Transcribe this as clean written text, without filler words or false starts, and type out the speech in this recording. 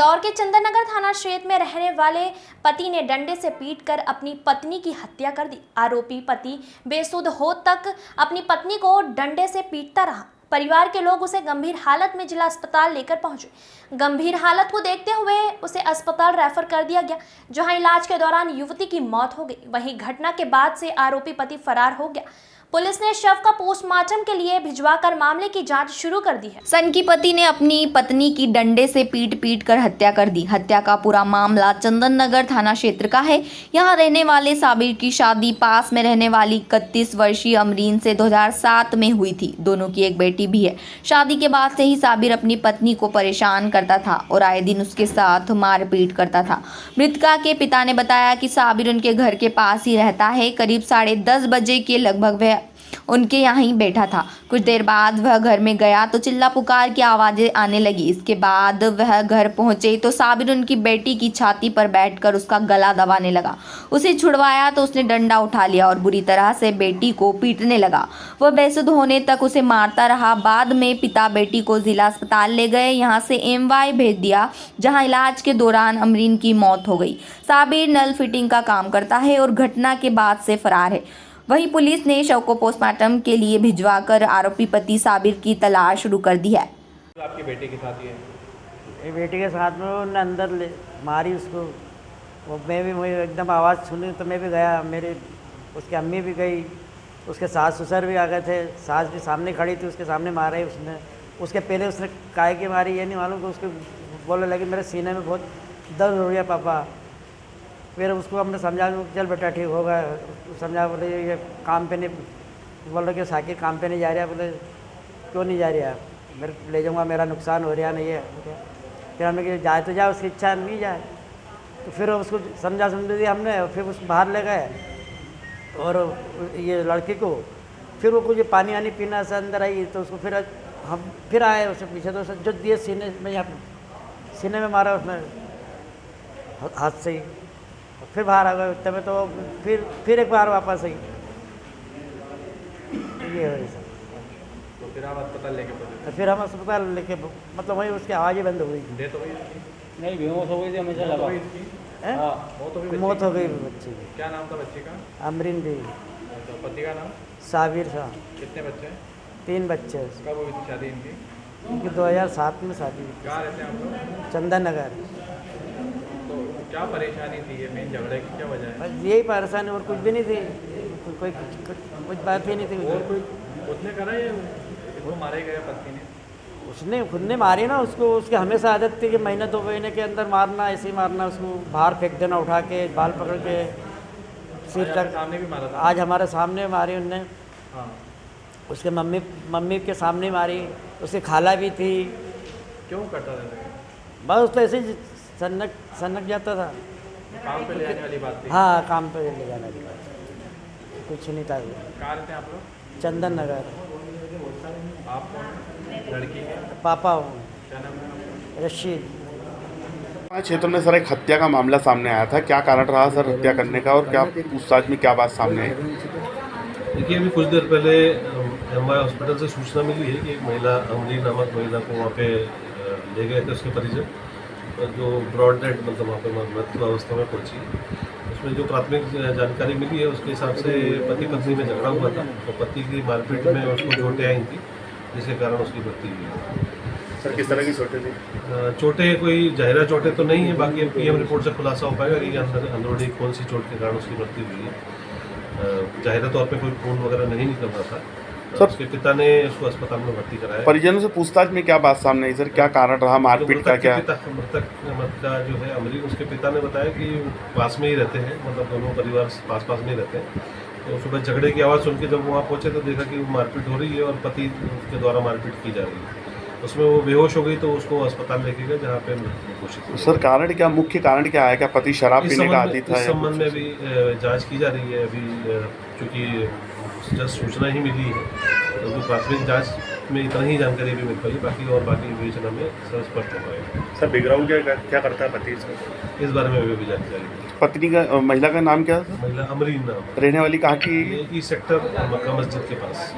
इंदौर के चंदन नगर थाना क्षेत्र में रहने वाले पति ने डंडे से पीटकर अपनी पत्नी की हत्या कर दी। आरोपी पति बेसुध हो तक अपनी पत्नी को डंडे से पीटता रहा। परिवार के लोग उसे गंभीर हालत में जिला अस्पताल लेकर पहुंचे। गंभीर हालत को देखते हुए उसे अस्पताल रेफर कर दिया गया, जहां इलाज के दौरान युवती की मौत हो गई। वहीं घटना के बाद से आरोपी पति फरार हो गया। पुलिस ने शव का पोस्टमार्टम के लिए भिजवाकर मामले की जांच शुरू कर दी है। सनकी पति ने अपनी पत्नी की डंडे से पीट कर हत्या कर दी। हत्या का पूरा मामला चंदन नगर थाना क्षेत्र का है। यहां रहने वाले साबिर की शादी पास में रहने वाली 31 वर्षीय अमरीन से 2007 में हुई थी। दोनों की एक बेटी भी है। शादी के बाद से ही साबिर अपनी पत्नी को परेशान करता था और आए दिन उसके साथ मारपीट करता था। मृतका के पिता ने बताया कि साबिर उनके घर के पास ही रहता है। करीब 10:30 बजे के लगभग वह उनके यहाँ ही बैठा था। कुछ देर बाद वह घर में गया तो चिल्ला पुकार की आवाज़ें आने लगी। इसके बाद वह घर पहुंचे तो साबिर उनकी बेटी की छाती पर बैठकर उसका गला दबाने लगा। उसे छुड़वाया तो उसने डंडा उठा लिया और बुरी तरह से बेटी को पीटने लगा। वह बेसुध होने तक उसे मारता रहा। बाद में पिता बेटी को जिला अस्पताल ले गए। यहाँ से MY भेज दिया, जहाँ इलाज के दौरान अमरीन की मौत हो गई। साबिर नल फिटिंग का काम करता है और घटना के बाद से फरार है। वहीं पुलिस ने शव को पोस्टमार्टम के लिए भिजवाकर आरोपी पति साबिर की तलाश शुरू कर दी है। आपकी बेटे के साथ ये बेटी के साथ में उन्होंने अंदर ले मारी उसको। वो मैं भी वही एकदम आवाज़ सुनी तो मैं भी गया। मेरे उसकी अम्मी भी गई, उसके सास ससुर भी आ गए थे। सास भी सामने खड़ी थी, उसके सामने मारा ही उसने। उसके पहले उसने काहे की मारी ये नहीं मालूम कि उसके बोलने लगी मेरे सीने में बहुत दर्द हो गया पापा। फिर उसको हमने समझा चल बेटा ठीक होगा। समझा, बोले ये काम पे नहीं, बोल रहे कि साकिब काम पे नहीं जा रहा। बोले क्यों नहीं जा रहा, मेरे ले जाऊँगा, मेरा नुकसान हो रहा नहीं है। फिर हमने कहा जाए तो जाए, उसकी इच्छा नहीं जाए। तो फिर उसको समझा दिया हमने। और फिर उसको बाहर ले गए और ये लड़की को फिर वो कुछ पानी वानी पीना से अंदर आई तो उसको फिर हम फिर आए उससे पीछे तो जो दिए सीने में, यहाँ सीने में मारा उसने हाथ से ही। फिर बाहर आ गए उतने में तो फिर एक बार वापस आई। ये है सब। तो फिर आप अस्पताल लेके पहुंचे? तो फिर हम अस्पताल लेके मतलब वही उसकी आवाज़ ही बंद हो गई। डेथ हो गई इसकी? नहीं, बेहोश हो गई थी, हमेशा लगा। मौत हो गई बच्ची की। क्या नाम था बच्ची का? अमरीन भी। अच्छा, पति का नाम? साबिर शाह। कितने बच्चे हैं? 3 बच्चे। कब हुई थी शादी इनकी? इनकी 2007 में शादी हुई। कहाँ रहते हैं आप लोग? चंदन नगर। तो क्या परेशानी थी, ये मेन झगड़े की क्या वजह है? बस यही परेशानी, और कुछ भी नहीं थी। कोई कुछ बात ही नहीं थी। और कोई उसने करा या इसको मारे गए पत्नी ने? उसने खुद ने मारी ना उसको। उसकी हमेशा आदत थी कि महीने 2 महीने के अंदर मारना, ऐसे ही मारना, उसको बाहर फेंक देना उठा के, बाल पकड़ के सिर तक। सामने भी मारा था? आज हमारे सामने मारी उनने। हाँ। उसके मम्मी के सामने मारी। उसकी खाला भी थी। क्यों करता था? बस उसको ऐसे ही सनक जाता था। काम पे ले जाने वाली बात थी? हाँ, काम पे ले जाने वाली बात, कुछ नहीं था। कहाँ रहते हैं आप लोग? चंदन नगर। आप कौन? लड़की के पापा हूँ। क्या नाम है? रशीद। क्षेत्र में सर एक हत्या का मामला सामने आया था, क्या कारण रहा सर हत्या करने का, और क्या पूछताछ में क्या बात सामने आई? देखिए, अभी कुछ देर पहले MY हॉस्पिटल से सूचना मिली है कि एक महिला, अमरीन नामक महिला को वहाँ पे ले गए थे उसके परिजन, जो ब्रॉड डेड मतलब वहाँ पे मृत्यु अवस्था में पहुँची। उसमें जो प्राथमिक जानकारी मिली है उसके हिसाब से पति पत्नी में झगड़ा हुआ था, तो पति की मारपीट में उसको चोटें आई थी, जिसके कारण उसकी मृत्यु हुई। सर किस तरह की चोटें थी? चोटें कोई जाहिरा चोटें तो नहीं है, बाकी PM रिपोर्ट से खुलासा हो पाएगा कि अंदरूनी कौन सी चोट के कारण उसकी मृत्यु हुई है। जाहिरा तौर पे कोई खून वगैरह नहीं निकल रहा था। सर, उसके पिता ने उसको अस्पताल में भर्ती कराया। परिजनों से पूछताछ में क्या बात सामने आई सर, क्या कारण रहा मारपीट का? क्या मृतक का जो है अमरीन, उसके पिता ने बताया कि पास में ही रहते हैं, मतलब दोनों परिवार पास में ही रहते हैं। तो सुबह झगड़े की आवाज़ सुन के जब वहाँ पहुँचे तो देखा कि मारपीट हो रही है और पति के द्वारा मारपीट की जा रही है। उसमें वो बेहोश हो गई तो उसको अस्पताल लेके गए, जहाँ पे घोषित हुई। सर कारण क्या, मुख्य कारण क्या है? क्या पति शराब पीने का आदी था? इस संबंध में भी जांच की जा रही है। अभी चूँकि जस्ट सूचना ही मिली है तो प्राथमिक जांच में इतना ही जानकारी भी मिल पाई, बाकी विवेचना में स्पष्ट हो पाएगा। सर बैकग्राउंड क्या करता है पति इसका? इस बारे में भी जानकारी। पत्नी का, महिला का नाम क्या है? महिला अमरीन नाम, रहने वाली कहाँ की? ई सेक्टर मक्का मस्जिद के पास।